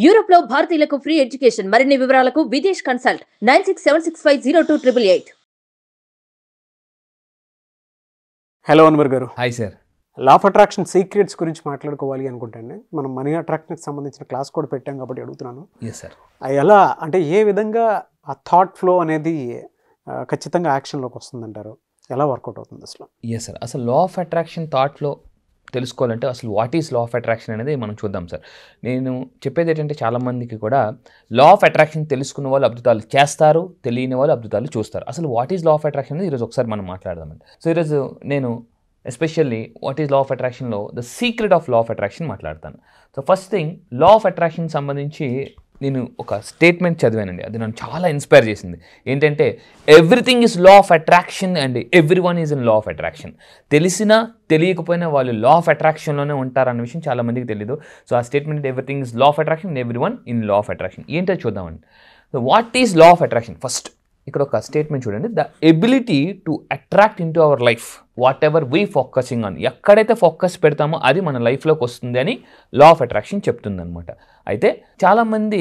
Europe లో భారతీయులకు free education మరిన్ని వివరాలకు విదేశ్ కన్సల్ట్ 9676502888. హలో అన్వర్ గారు. Hi sir. Law of attraction secrets గురించి మాట్లాడుకోవాలి అనుకుంటాను. మనం మనీ అట్రాక్షన్కి సంబంధించిన క్లాస్ కూడా పెట్టాం కాబట్టి అడుగుతున్నాను. సార్ ఎలా అంటే ఏ విధంగా ఆ థాట్ ఫ్లో అనేది ఖచ్చితంగా యాక్షన్లోకి వస్తుందంటారు? ఎలా వర్కౌట్ అవుతుంది అసలు? సార్ అసలు లా ఆఫ్ అట్రాక్షన్ థాట్లో తెలుసుకోవాలంటే అసలు what is law of attraction అనేది మనం చూద్దాం సార్. నేను చెప్పేది ఏంటంటే చాలామందికి కూడా లా ఆఫ్ అట్రాక్షన్ తెలుసుకున్న వాళ్ళు అద్భుతాలు చేస్తారు, తెలియని వాళ్ళు అద్భుతాలు చూస్తారు. అసలు what is law of attraction అనేది ఈరోజు ఒకసారి మనం మాట్లాడదామండి. సో ఈరోజు నేను especially what is law of అట్రాక్షన్లో the secret of law of attraction మాట్లాడతాను. So first thing, law of attraction సంబంధించి నేను ఒక స్టేట్మెంట్ చదివానండి, అది నన్ను చాలా ఇన్స్పైర్ చేసింది. ఏంటంటే everything is law of attraction and every one is in law of attraction. తెలిసినా తెలియకపోయినా వాళ్ళు లా ఆఫ్ అట్రాక్షన్లోనే ఉంటారన్న విషయం చాలామందికి తెలియదు. సో ఆ statement everything is law of attraction and every one in law of attraction ఏంటో చూద్దామండి. So what is law of attraction? First ఇక్కడ ఒక స్టేట్మెంట్ చూడండి, the ability to attract in to our life what ever we focusing on. ఎక్కడైతే focus పెడతామో అది మన లైఫ్లోకి వస్తుంది అని లా ఆఫ్ అట్రాక్షన్ చెప్తుంది అనమాట. అయితే చాలామంది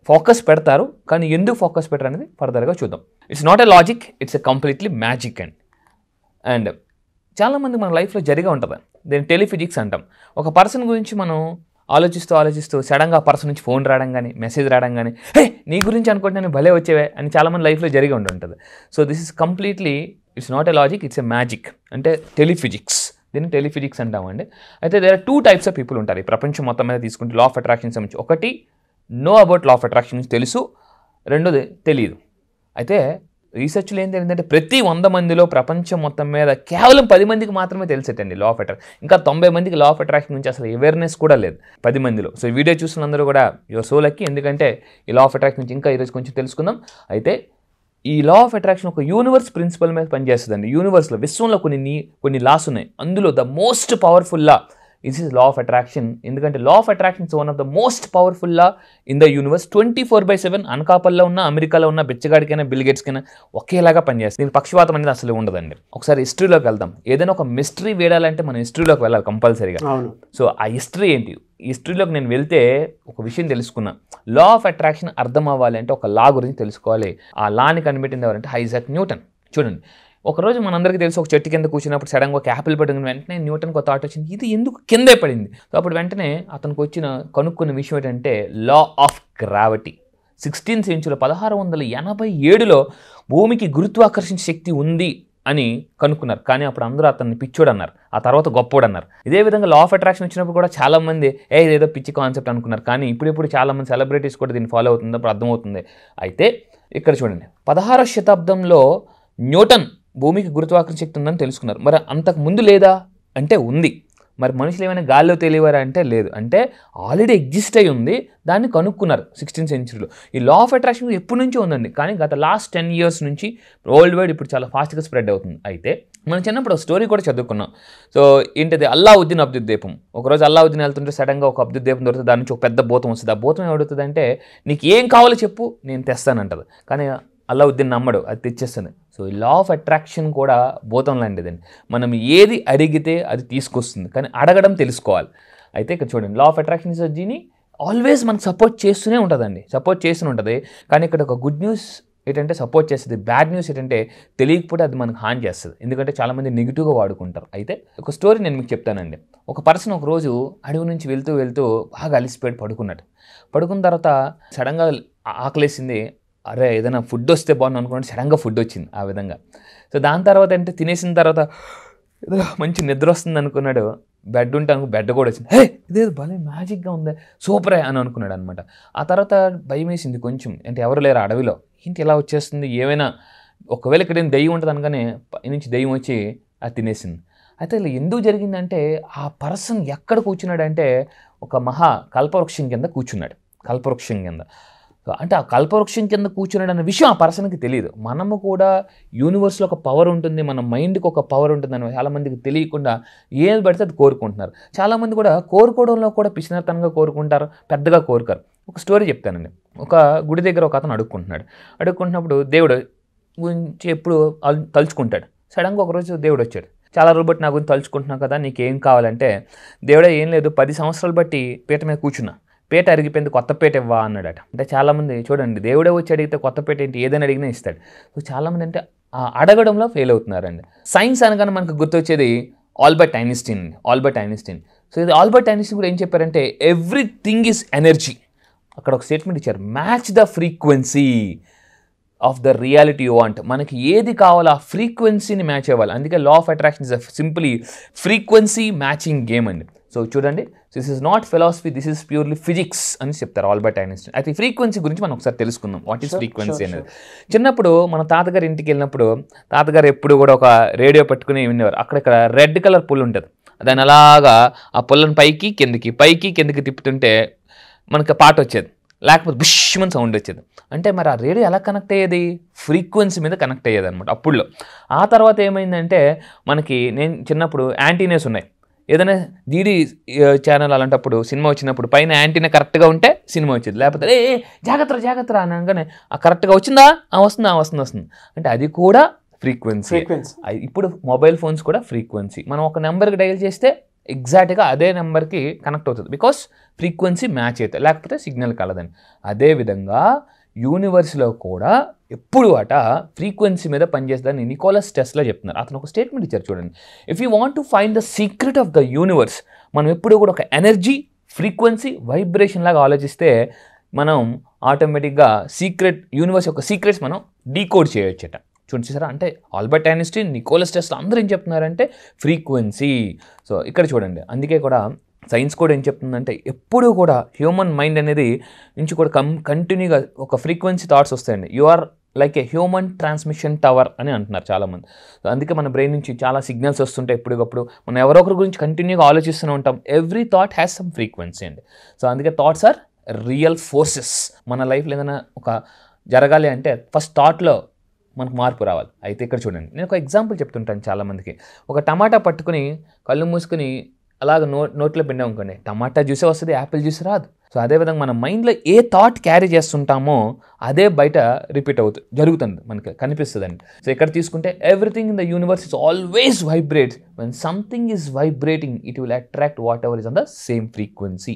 ఫోకస్ పెడతారు, కానీ ఎందుకు ఫోకస్ పెట్టరు అనేది ఫర్దర్గా చూద్దాం. It's not a logic, it's a completely magic and చాలామంది మన లైఫ్లో జరిగే ఉంటుంది. దీన్ని టెలిఫిజిక్స్ అంటాం. ఒక పర్సన్ గురించి మనం ఆలోచిస్తూ సడన్గా ఆ పర్సన్ నుంచి ఫోన్ రావడం కానీ మెసేజ్ రావడం కానీ, హే నీ గురించి అనుకుంటే నేను భలే వచ్చేవే అని చాలామంది లైఫ్లో జరిగి ఉంటుంది. So this is completely it's not a logic, it's a magic, అంటే టెలిఫిజిక్స్. దీన్ని టెలిఫిజిక్స్ అంటామండి. అయితే there are 2 types of people ఉంటారు ఈ ప్రపంచం మొత్తం మీద తీసుకుంటే లా ఆఫ్ అట్రాక్షన్ సంబంధించి. ఒకటి know about law of attraction నుంచి తెలుసు, రెండోది తెలియదు. అయితే రీసెర్చ్లో ఏం తెలియదంటే ప్రతి 100 మందిలో ప్రపంచం మొత్తం మీద కేవలం 10 మందికి మాత్రమే తెలిసేటండి లా ఆఫ్ అట్రాక్షన్. ఇంకా 90 మందికి లా ఆఫ్ అట్రాక్షన్ గురించి అసలు అవేర్నెస్ కూడా లేదు 10 మందిలో. సో ఈ వీడియో చూసిన అందరూ కూడా యువర్ సో లక్కీ, ఎందుకంటే ఈ లా ఆఫ్ అట్రాక్షన్ నుంచి ఇంకా ఈరోజు కొంచెం తెలుసుకుందాం. అయితే ఈ లా ఆఫ్ అట్రాక్షన్ ఒక యూనివర్స్ ప్రిన్సిపల్ మీద పనిచేస్తుందండి. యూనివర్స్లో విశ్వంలో కొన్ని లాస్ ఉన్నాయి, అందులో the most powerful law is law of attraction. ఎందుకంటే law of attraction is one of the most powerful law in the universe. 24/7 అనకాపల్లో ఉన్న, అమెరికాలో ఉన్న బిచ్చగాడికైనా బిల్ గేట్స్కైనా ఒకేలాగా పనిచేస్తుంది. దీని పక్షపాతం అనేది అసలు ఉండదండి. ఒకసారి హిస్టరీలోకి వెళ్దాం. ఏదైనా ఒక మిస్టరీ వేయాలంటే మనం హిస్టరీలోకి వెళ్ళాలి కంపల్సరీగా. సో ఆ హిస్టరీ ఏంటి? హిస్టరీలోకి నేను వెళ్తే ఒక విషయం తెలుసుకున్నా. లా ఆఫ్ అట్రాక్షన్ అర్థం అవ్వాలి అంటే ఒక లా గురించి తెలుసుకోవాలి. ఆ లాని కనిపెట్టింది ఎవరంటే ఐజాక్ న్యూటన్. చూడండి, ఒకరోజు మనందరికీ తెలిసి ఒక చెట్టు కింద కూర్చున్నప్పుడు సడన్గా ఒక యాపిల్ పడిన వెంటనే న్యూటన్కి ఒక థాట్ వచ్చింది, ఇది ఎందుకు కిందే పడింది. సో అప్పుడు వెంటనే అతనికి కనుక్కున్న విషయం ఏంటంటే law of gravity. 16th century 1687లో భూమికి గురుత్వాకర్షణ శక్తి ఉంది అని కనుక్కున్నారు. కానీ అప్పుడు అందరూ అతన్ని పిచ్చోడు అన్నారు, ఆ తర్వాత గొప్పోడు అన్నారు. ఇదే విధంగా లా ఆఫ్ అట్రాక్షన్ వచ్చినప్పుడు కూడా చాలామంది ఇదేదో పిచ్చి కాన్సెప్ట్ అనుకున్నారు. కానీ ఇప్పుడు చాలామంది సెలబ్రిటీస్ కూడా దీన్ని ఫాలో అవుతుంది, అప్పుడు అర్థమవుతుంది. అయితే ఇక్కడ చూడండి, 16వ శతాబ్దంలో న్యూటన్ భూమికి గురుత్వాకర్షణ శక్తి ఉందని తెలుసుకున్నారు. మరి అంతకు ముందు లేదా అంటే ఉంది. మరి మనుషులు ఏమైనా గాల్లో తెలియవారా అంటే లేదు. అంటే ఆల్రెడీ ఎగ్జిస్ట్ అయి ఉంది, దాన్ని కనుక్కున్నారు 16th centuryలో. ఈ లా ఆఫ్ అట్రాక్షన్ ఎప్పటి నుంచో ఉందండి, కానీ గత లాస్ట్ 10 years నుంచి వరల్డ్ వైడ్ ఇప్పుడు చాలా ఫాస్ట్గా స్ప్రెడ్ అవుతుంది. అయితే మనం చిన్నప్పుడు ఒక స్టోరీ కూడా చదువుకున్నాం. సో ఏంటది, అల్లావుద్దీన్ అబ్దుల్ దీపం. ఒకరోజు అల్లావుద్దీన్ వెళ్తుంటే సడన్గా ఒక అబ్దుల్ దీపం దొరుకుతుంది, దాని నుంచి ఒక పెద్ద భూతం వస్తుంది. ఆ భూతం ఏమడుగుతుంది అంటే నీకు ఏం కావాలో చెప్పు నేను తెస్తానంటది. కానీ అల్లావుద్దీన్ నమ్మడు, అది తెచ్చేస్తుంది. సో ఈ లా ఆఫ్ అట్రాక్షన్ కూడా భూతం లాంటిదండి. మనం ఏది అడిగితే అది తీసుకొస్తుంది, కానీ అడగడం తెలుసుకోవాలి. అయితే ఇక్కడ చూడండి, law of attraction is genie always మనకు సపోర్ట్ చేస్తూనే ఉంటుందండి, సపోర్ట్ చేస్తూనే ఉంటుంది. కానీ ఇక్కడ ఒక గుడ్ న్యూస్ ఏంటంటే సపోర్ట్ చేస్తుంది, బ్యాడ్ న్యూస్ ఏంటంటే తెలియకపోతే అది మనకు హాని చేస్తుంది. ఎందుకంటే చాలామంది నెగిటివ్గా వాడుకుంటారు. అయితే ఒక స్టోరీ నేను మీకు చెప్తానండి. ఒక పర్సన్ ఒకరోజు అడవి నుంచి వెళ్తూ బాగా అలిసిపోయి పడుకున్న తర్వాత సడన్గా ఆకలేసింది. అరే ఏదైనా ఫుడ్ వస్తే బాగుంది అనుకున్నాడు, సడన్గా ఫుడ్ వచ్చింది ఆ విధంగా. సో దాని తర్వాత అంటే తినేసిన తర్వాత ఏదో మంచి నిద్ర వస్తుంది అనుకున్నాడు. బెడ్ ఉంటే బెడ్ కూడా వచ్చింది. ఇదేదో భలే మ్యాజిక్గా ఉంది, సూపరే అని అనుకున్నాడు అనమాట. ఆ తర్వాత భయం వేసింది కొంచెం, అంటే ఎవరు లేరు అడవిలో, ఏంటి ఇలా వచ్చేస్తుంది, ఏమైనా ఒకవేళ ఇక్కడ దెయ్యం ఉంటుంది అనగానే పై నుంచి దెయ్యం వచ్చి అది తినేసింది. అయితే ఇలా ఎందుకు జరిగిందంటే ఆ పర్సన్ ఎక్కడ కూర్చున్నాడంటే ఒక కల్పవృక్షం కింద కూర్చున్నాడు. కల్పవృక్షం కింద అంటే ఆ కల్పవృక్షం కింద కూర్చున్నాడు అన్న విషయం ఆ పర్సన్కి తెలియదు. మనము కూడా యూనివర్స్లో ఒక పవర్ ఉంటుంది, మన మైండ్కి ఒక పవర్ ఉంటుంది అని చాలామందికి తెలియకుండా ఏది పడితే అది కోరుకుంటున్నారు. చాలామంది కూడా కోరుకోవడంలో కూడా పిచ్చినతనంగా కోరుకుంటారు, పెద్దగా కోరుకారు. ఒక స్టోరీ చెప్తానండి. ఒక గుడి దగ్గర ఒక అతను అడుక్కుంటున్నప్పుడు దేవుడు గురించి ఎప్పుడు తలుచుకుంటాడు. సడన్గా ఒకరోజు దేవుడు వచ్చాడు. చాలా రోజులు బట్టి నా గురించి తలుచుకుంటున్నావు కదా, నీకేం కావాలంటే దేవుడే ఏం లేదు, 10 సంవత్సరాలు బట్టి పీట మీద కూర్చున్నా, పేట అరిగిపోయింది కొత్త పేట ఇవ్వా అన్నాడట. అంటే చాలామంది చూడండి, దేవుడే వచ్చి అడిగితే కొత్త పేట ఏంటి, ఏదైనా అడిగినా ఇస్తాడు. సో చాలామంది అంటే అడగడంలో ఫెయిల్ అవుతున్నారండి. సైన్స్ అనగానే మనకు గుర్తొచ్చేది ఆల్బర్ట్ ఐన్స్టీన్. సో ఇది ఆల్బర్ట్ ఐన్స్టీన్ కూడా ఏం చెప్పారంటే ఎవ్రీథింగ్ ఈజ్ ఎనర్జీ. అక్కడ ఒక స్టేట్మెంట్ ఇచ్చారు, match the frequency of the reality you want. మనకి ఏది కావాలో ఆ ఫ్రీక్వెన్సీని మ్యాచ్ అవ్వాలి. అందుకే లా of attraction is simply frequency matching game అండి. సో చూడండి, this is not philosophy, this is purely physics అని చెప్తారు ఆల్బర్ట్ ఐన్స్టీన్. అయితే ఫ్రీక్వెన్సీ గురించి మనం ఒకసారి తెలుసుకుందాం, వాట్ ఈస్ ఫ్రీక్వెన్సీ అనేది. చిన్నప్పుడు మన తాతగారి ఇంటికి వెళ్ళినప్పుడు తాతగారు ఎప్పుడు కూడా ఒక రేడియో పెట్టుకుని వినేవారు. అక్కడ రెడ్ కలర్ పుల్ ఉంటుంది, దాని అలాగా ఆ పుల్లని పైకి కిందకి తిప్పుతుంటే మనకి పాట వచ్చేది, లేకపోతే బుష్మని సౌండ్ వచ్చేది. అంటే మరి ఆ రేడియో ఎలా కనెక్ట్ అయ్యేది, ఫ్రీక్వెన్సీ మీద కనెక్ట్ అయ్యేది అనమాట అప్పుడులో. ఆ తర్వాత ఏమైందంటే నేను చిన్నప్పుడు యాంటీనేస్ ఉన్నాయి, ఏదైనా డీడీ ఛానల్ అలాంటప్పుడు సినిమా వచ్చినప్పుడు పైన యాంటీనా కరెక్ట్గా ఉంటే సినిమా వచ్చేది, లేకపోతే జాగ్రత్త అనగానే ఆ కరెక్ట్గా వచ్చిందా, వస్తుంది. అంటే అది కూడా ఫ్రీక్వెన్సీ. ఇప్పుడు మొబైల్ ఫోన్స్ కూడా ఫ్రీక్వెన్సీ. మనం ఒక నెంబర్కి డైల్ చేస్తే ఎగ్జాక్ట్గా అదే నెంబర్కి కనెక్ట్ అవుతుంది, బికాస్ ఫ్రీక్వెన్సీ మ్యాచ్ అవుతుంది, లేకపోతే సిగ్నల్ కలదని. అదేవిధంగా యూనివర్స్లో కూడా ఎప్పుడు ఫ్రీక్వెన్సీ మీద పనిచేస్తుందని నికోలస్ టెస్లా చెప్తున్నారు. అతను ఒక స్టేట్మెంట్ ఇచ్చారు చూడండి, if you want to find the secret of the universe, మనం ఎప్పుడు కూడా ఒక ఎనర్జీ, ఫ్రీక్వెన్సీ, వైబ్రేషన్ లాగా ఆలోచిస్తే మనం ఆటోమేటిక్గా యూనివర్స్ యొక్క సీక్రెట్స్ మనం డీకోడ్ చేయొచ్చట. చూసారా, అంటే ఆల్బర్ట్ ఐన్స్టీన్, నికోలస్ టెస్లా అందరూ ఏం చెప్తున్నారంటే ఫ్రీక్వెన్సీ. సో ఇక్కడ చూడండి, అందుకే కూడా సైన్స్ కూడా ఏం చెప్తుందంటే ఎప్పుడూ కూడా హ్యూమన్ మైండ్ అనేది నుంచి కూడా కంటిన్యూగా ఒక ఫ్రీక్వెన్సీ థాట్స్ వస్తాయండి. You are like a human transmission tower అని అంటున్నారు చాలామంది. సో అందుకే మన బ్రెయిన్ నుంచి చాలా సిగ్నల్స్ వస్తుంటాయి ఎప్పటికప్పుడు. మనం ఎవరో ఒకరి గురించి కంటిన్యూగా ఆలోచిస్తూనే ఉంటాం. Every thought has some frequency అండి. సో అందుకే థాట్స్ ఆర్ రియల్ ఫోర్సెస్. మన లైఫ్లో ఏదైనా ఒక జరగాలి అంటే ఫస్ట్ థాట్లో మనకు మార్పు రావాలి. అయితే ఇక్కడ చూడండి, నేను ఒక ఎగ్జాంపుల్ చెప్తుంటాను చాలామందికి. ఒక టమాటా పట్టుకుని కళ్ళు మూసుకుని అలాగ నోట్లో పిండాం అనుకోండి, టమాటా జ్యూసే వస్తుంది, యాపిల్ జ్యూస్ రాదు. సో అదేవిధంగా మన మైండ్లో ఏ థాట్ క్యారీ చేస్తుంటామో అదే బయట రిపీట్ జరుగుతుంది, మనకి కనిపిస్తుందండి. సో ఇక్కడ తీసుకుంటే everything in the universe is always vibrates. When something is vibrating it will attract whatever is on the same frequency.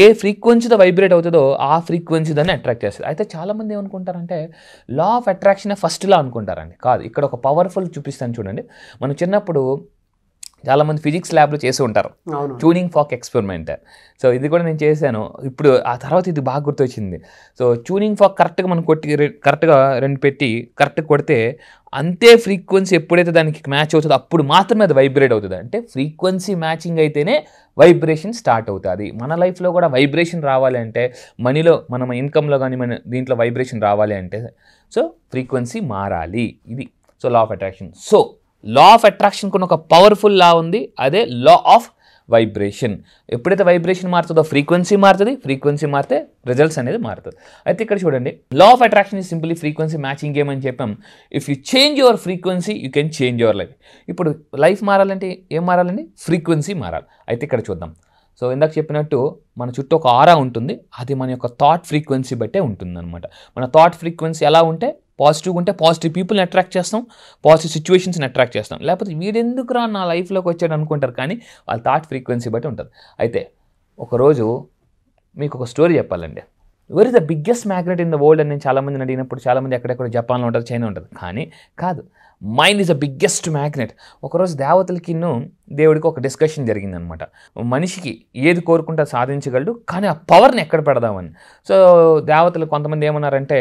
ఏ ఫ్రీక్వెన్సీతో వైబ్రేట్ అవుతుందో ఆ ఫ్రీక్వెన్సీ దాన్ని అట్రాక్ట్ చేస్తుంది. అయితే చాలామంది ఏమనుకుంటారంటే law of attraction first law అనుకుంటారండి. కాదు, ఇక్కడ ఒక పవర్ఫుల్ చూపిస్తాను చూడండి. మనం చిన్నప్పుడు చాలామంది ఫిజిక్స్ ల్యాబ్లో చేసి ఉంటారు, ట్యూనింగ్ ఫాక్ ఎక్స్పెరిమెంట్. సో ఇది కూడా నేను చేశాను. ఇప్పుడు ఆ తర్వాత ఇది బాగా గుర్తొచ్చింది. సో ట్యూనింగ్ ఫాక్ కరెక్ట్గా మనం కరెక్ట్గా రెండు పెట్టి కరెక్ట్గా కొడితే అంతే ఫ్రీక్వెన్సీ ఎప్పుడైతే దానికి మ్యాచ్ అవుతుందో అప్పుడు మాత్రమే అది వైబ్రేట్ అవుతుంది. అంటే ఫ్రీక్వెన్సీ మ్యాచింగ్ అయితేనే వైబ్రేషన్ స్టార్ట్ అవుతుంది. మన లైఫ్లో కూడా వైబ్రేషన్ రావాలి అంటే, మనీలో మన ఇన్కంలో కానీ మన దీంట్లో వైబ్రేషన్ రావాలి అంటే సో ఫ్రీక్వెన్సీ మారాలి. ఇది so law of attraction. So law of attraction కూడా ఒక పవర్ఫుల్ లా ఉంది, అదే లా ఆఫ్ వైబ్రేషన్. ఎప్పుడైతే వైబ్రేషన్ మారుతుందో ఫ్రీక్వెన్సీ మారుతుంది, ఫ్రీక్వెన్సీ మారితే రిజల్ట్స్ అనేది మారుతుంది. అయితే ఇక్కడ చూడండి, law of attraction is simply frequency matching game అని చెప్పాం. If you change your frequency you can change your life. ఇప్పుడు లైఫ్ మారాలంటే ఏం మారాలండి, ఫ్రీక్వెన్సీ మారాలి. అయితే ఇక్కడ చూద్దాం. సో ఇందాక చెప్పినట్టు మన చుట్టూ ఒక ఆరా ఉంటుంది, అది మన యొక్క థాట్ ఫ్రీక్వెన్సీ బట్టే ఉంటుంది అనమాట. మన థాట్ ఫ్రీక్వెన్సీ ఎలా ఉంటే పాజిటివ్గా ఉంటే పాజిటివ్ పీపుల్ని అట్రాక్ట్ చేస్తాం, పాజిటివ్ సిచ్యువేషన్స్ని అట్రాక్ట్ చేస్తాం. లేకపోతే వీడెందుకురా నా లైఫ్లోకి వచ్చాడు అనుకుంటారు, కానీ వాళ్ళ థాట్ ఫ్రీక్వెన్సీ బట్టి ఉంటుంది. అయితే ఒకరోజు మీకు ఒక స్టోరీ చెప్పాలండి. Where is the biggest magnet in the world అని నేను చాలామందిని అడిగినప్పుడు చాలామంది ఎక్కడెక్కడ జపాన్లో ఉంటుంది, చైనా ఉంటుంది, కానీ కాదు, mind is the biggest magnet. ఒకరోజు దేవతలకి దేవుడికి ఒక డిస్కషన్ జరిగిందనమాట. మనిషికి ఏది కోరుకుంటే సాధించగలడు, కానీ ఆ పవర్ని ఎక్కడ పెడదామని. సో దేవతలు కొంతమంది ఏమన్నారంటే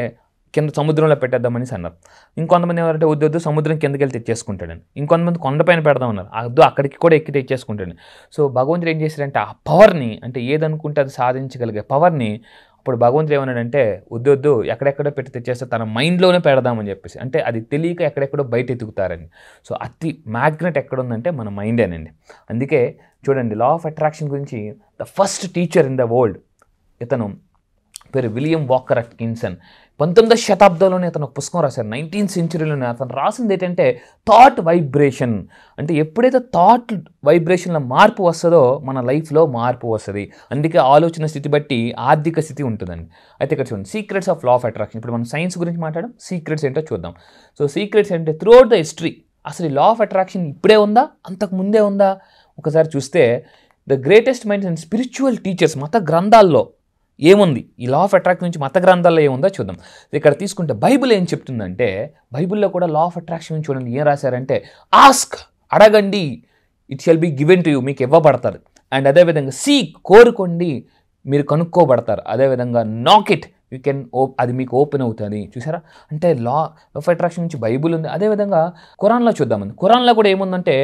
కింద సముద్రంలో పెట్టేద్దామని అన్నారు. ఇంకొంతమంది ఏమంటే వద్దు సముద్రం కిందకి వెళ్ళి తెచ్చేసుకుంటాడని. ఇంకొంతమంది కొండపైన పెడదామన్నారు, వద్దు అక్కడికి కూడా ఎక్కి తెచ్చేసుకుంటాడని. సో భగవంతుడు ఏం చేశారంటే ఆ పవర్ని, అంటే ఏదనుకుంటే అది సాధించగలిగే పవర్ని, అప్పుడు భగవంతుడు ఏమన్నాడంటే వద్దు ఎక్కడెక్కడో పెట్టి తెచ్చేస్తే తన మైండ్లోనే పెడదామని చెప్పేసి. అంటే అది తెలియక ఎక్కడెక్కడో బయట ఎత్తుకుతారని. సో అతి మ్యాగ్నెట్ ఎక్కడుందంటే మన మైండేనండి. అందుకే చూడండి, లా ఆఫ్ అట్రాక్షన్ గురించి the first teacher in the world, ఇతను పేరు విలియం వాకర్ అట్కిన్సన్. 19వ శతాబ్దంలోనే అతను ఒక పుస్తకం రాశారు, 19th సెంచరీలోనే. అతను రాసింది ఏంటంటే థాట్ వైబ్రేషన్. అంటే ఎప్పుడైతే థాట్ వైబ్రేషన్లో మార్పు వస్తుందో మన లైఫ్లో మార్పు వస్తుంది. అందుకే ఆలోచన స్థితి బట్టి ఆర్థిక స్థితి ఉంటుందండి. అయితే ఇక్కడ చూడండి, secrets of law of attraction. ఇప్పుడు మనం సైన్స్ గురించి మాట్లాడడం, సీక్రెట్స్ ఏంటో చూద్దాం. సో సీక్రెట్స్ అంటే త్రూఅవుట్ ద హిస్టరీ అసలు ఈ లా ఆఫ్ అట్రాక్షన్ ఇప్పుడే ఉందా, అంతకు ముందే ఉందా? ఒకసారి చూస్తే the greatest minds and spiritual teachers, మత గ్రంథాల్లో ఏముంది ఈ లా ఆఫ్ అట్రాక్షన్ నుంచి మత గ్రంథాల్లో ఏముందో చూద్దాం. ఇక్కడ తీసుకుంటే బైబిల్ ఏం చెప్తుందంటే, బైబిల్లో కూడా లా ఆఫ్ అట్రాక్షన్ చూడండి ఏం రాశారంటే, ఆస్క్ అడగండి, it shall be given to you, మీకు ఇవ్వబడతారు. అండ్ అదేవిధంగా సీక్ కోరుకోండి, మీరు కనుక్కోబడతారు. అదేవిధంగా నాక్ ఇట్ యూ కెన్ అది మీకు ఓపెన్ అవుతుంది. చూసారా, అంటే లా ఆఫ్ అట్రాక్షన్ నుంచి బైబుల్ ఉంది. అదేవిధంగా ఖురాన్లో చూద్దామండి. ఖురాన్లో కూడా ఏముందంటే,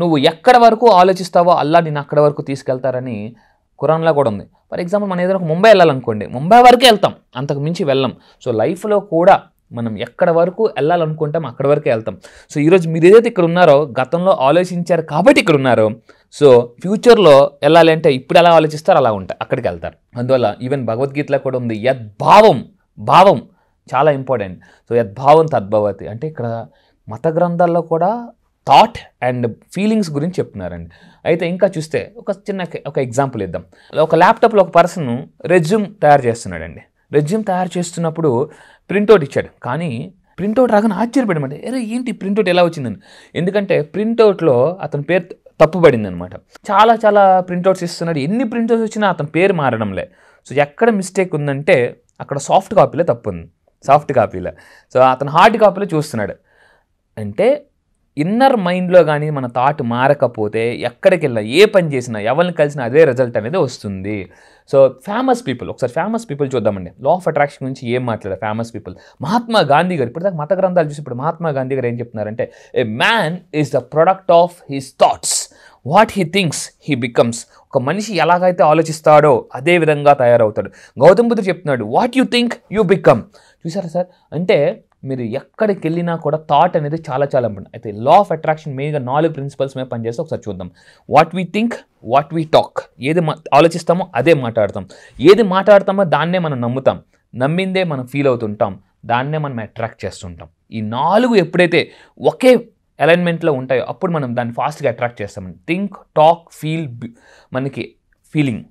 నువ్వు ఎక్కడ వరకు ఆలోచిస్తావో అల్లా నేను అక్కడ వరకు తీసుకెళ్తారని ఖురాన్లో కూడా ఉంది. ఫర్ ఎగ్జాంపుల్ మనం ఏదైనా ముంబై వెళ్ళాలనుకోండి, ముంబై వరకే వెళ్తాం, అంతకు మించి వెళ్ళం. సో లైఫ్లో కూడా మనం ఎక్కడ వరకు వెళ్ళాలనుకుంటాం అక్కడ వరకే వెళ్తాం. సో ఈరోజు మీరు ఏదైతే ఇక్కడ ఉన్నారో గతంలో ఆలోచించారు కాబట్టి ఇక్కడ ఉన్నారో, సో ఫ్యూచర్లో వెళ్ళాలి అంటే ఇప్పుడు ఎలా ఆలోచిస్తారో అలా ఉంటాయి, అక్కడికి వెళ్తారు. అందువల్ల ఈవెన్ భగవద్గీతలో కూడా ఉంది భావం చాలా ఇంపార్టెంట్. సో యద్భావం తద్భవతి అంటే ఇక్కడ మత గ్రంథాల్లో కూడా థాట్ అండ్ ఫీలింగ్స్ గురించి చెప్తున్నారండి. అయితే ఇంకా చూస్తే ఒక ఎగ్జాంపుల్ ఇద్దాం. ఒక ల్యాప్టాప్లో ఒక పర్సన్ రెజ్యూమ్ తయారు చేస్తున్నాడండి. రెజ్యూమ్ తయారు చేస్తున్నప్పుడు ప్రింట్అవుట్ ఇచ్చాడు, కానీ ప్రింట్అవుట్ రాగానే ఆశ్చర్యపడమంటే ఏంటి ప్రింట్అవుట్ ఎలా వచ్చిందని. ఎందుకంటే ప్రింట్అవుట్లో అతని పేరు తప్పుపడింది అనమాట. చాలా ప్రింట్అవుట్స్ ఇస్తున్నాడు, ఎన్ని ప్రింట్అవుట్స్ వచ్చినా అతని పేరు మారడంలే. సో ఎక్కడ మిస్టేక్ ఉందంటే అక్కడ సాఫ్ట్ కాపీలో తప్పు ఉంది, సాఫ్ట్ కాపీలో. సో అతను హార్డ్ కాపీలో చూస్తున్నాడు. అంటే ఇన్నర్ మైండ్లో కానీ మన థాట్ మారకపోతే ఎక్కడికి వెళ్ళినా ఏ పని చేసినా ఎవరిని కలిసినా అదే రిజల్ట్ అనేది వస్తుంది. సో ఫేమస్ పీపుల్, ఒకసారి ఫేమస్ పీపుల్ చూద్దామండి. లా ఆఫ్ అట్రాక్షన్ గురించి ఏం మాట్లాడారు ఫేమస్ పీపుల్. మహాత్మా గాంధీ గారు, ఇప్పుడు దాకా మత గ్రంథాలు చూసి ఇప్పుడు మహాత్మా గాంధీ గారు ఏం చెప్తున్నారంటే, ఏ man is the product of his thoughts, what he thinks he becomes. ఒక మనిషి ఎలాగైతే ఆలోచిస్తాడో అదే విధంగా తయారవుతాడు. గౌతమ్ బుద్ధుడు చెప్తున్నాడు, what you think you become. చూసారా సార్, అంటే మీరు ఎక్కడికి వెళ్ళినా కూడా థాట్ అనేది చాలా ఇంపార్టెంట్. అయితే లా ఆఫ్ అట్రాక్షన్ మెయిన్గా 4 ప్రిన్సిపల్స్ మీద పనిచేస్తే ఒకసారి చూద్దాం. What we think, what we talk, ఏది ఆలోచిస్తామో అదే మాట్లాడతాం, ఏది మాట్లాడతామో దాన్నే మనం నమ్ముతాం, నమ్మిందే మనం ఫీల్ అవుతుంటాం, దాన్నే మనం అట్రాక్ట్ చేస్తుంటాం. ఈ 4 ఎప్పుడైతే ఒకే అలైన్మెంట్లో ఉంటాయో అప్పుడు మనం దాన్ని ఫాస్ట్గా అట్రాక్ట్ చేస్తామండి. థింక్, టాక్, ఫీల్, మనకి ఫీలింగ్.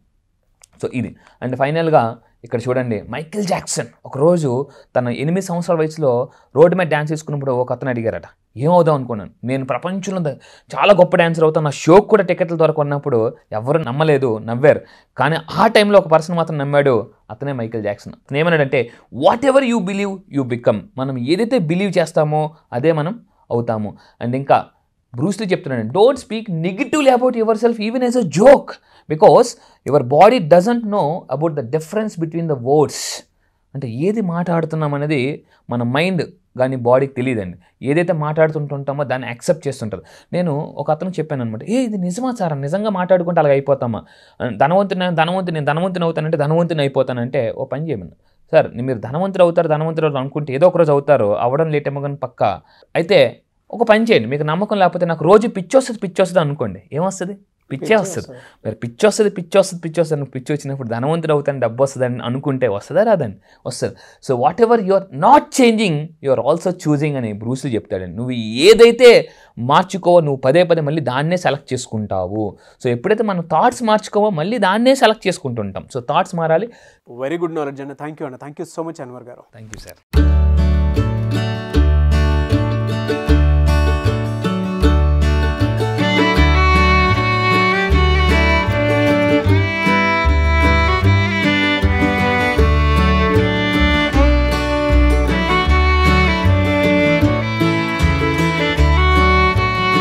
సో ఇది. అండ్ ఫైనల్గా ఇక్కడ చూడండి, మైకేల్ జాక్సన్ ఒకరోజు తన 8 సంవత్సరాల వయసులో రోడ్డు మీద డ్యాన్స్ చేసుకున్నప్పుడు ఒక అతను అడిగారట, ఏమవుదాం అనుకున్నాను, నేను ప్రపంచంలో చాలా గొప్ప డ్యాన్సర్ అవుతాను, నా షోకి కూడా టికెట్ల ద్వారా కొన్నప్పుడు ఎవరు నమ్మలేదు, నవ్వారు. కానీ ఆ టైంలో ఒక పర్సన్ మాత్రం నమ్మాడు, అతనే మైకేల్ జాక్సన్. అతను ఏమన్నాడంటే, what ever you believe you become. మనం ఏదైతే బిలీవ్ చేస్తామో అదే మనం అవుతాము. అండ్ ఇంకా బ్రూస్ లీ చెప్తున్నాడు, don't speak negatively about your self even as a joke, because your body doesn't know about the difference between the words. అంటే ఏది మాట్లాడుతున్నాం అనేది మన మైండ్ కానీ బాడీకి తెలియదండి. ఏదైతే మాట్లాడుతుంటుంటామో దాన్ని యాక్సెప్ట్ చేస్తుంటుంది. నేను ఒక అతను చెప్పాను అనమాట, ఇది నిజమా సార్, నిజంగా మాట్లాడుకుంటే అలాగ అయిపోతామా, ధనవంతుని అవుతానంటే ధనవంతుని అయిపోతానంటే ఓ పని చేయమని, సార్ మీరు ధనవంతులు అవుతారు అనుకుంటే ఏదో ఒక రోజు అవుతారు, అవ్వడం లేట్ ఏమో కానీ పక్కా. అయితే ఒక పని చేయండి, మీకు నమ్మకం లేకపోతే నాకు రోజు పిచ్చి వస్తుంది అనుకోండి, ఏమొస్తుంది, పిచ్చే వస్తుంది. మరి పిచ్చి వస్తుంది పిచ్చి వచ్చినప్పుడు ధనవంతుడు అవుతాను, డబ్బు వస్తుందని అనుకుంటే వస్తుందా రాదండి, వస్తుంది. So whatever you are not changing you are also choosing అని బ్రూస్ లీ చెప్తాడండి. నువ్వు ఏదైతే మార్చుకోవో నువ్వు పదే మళ్ళీ దాన్నే సెలెక్ట్ చేసుకుంటావు. సో ఎప్పుడైతే మనం థాట్స్ మార్చుకోవో మళ్ళీ దాన్నే సెలెక్ట్ చేసుకుంటుంటాం. సో థాట్స్ మారాలి. వెరీ గుడ్ నాలెడ్జ్ అండి. Thank you so much Anwar garu. Thank you sir.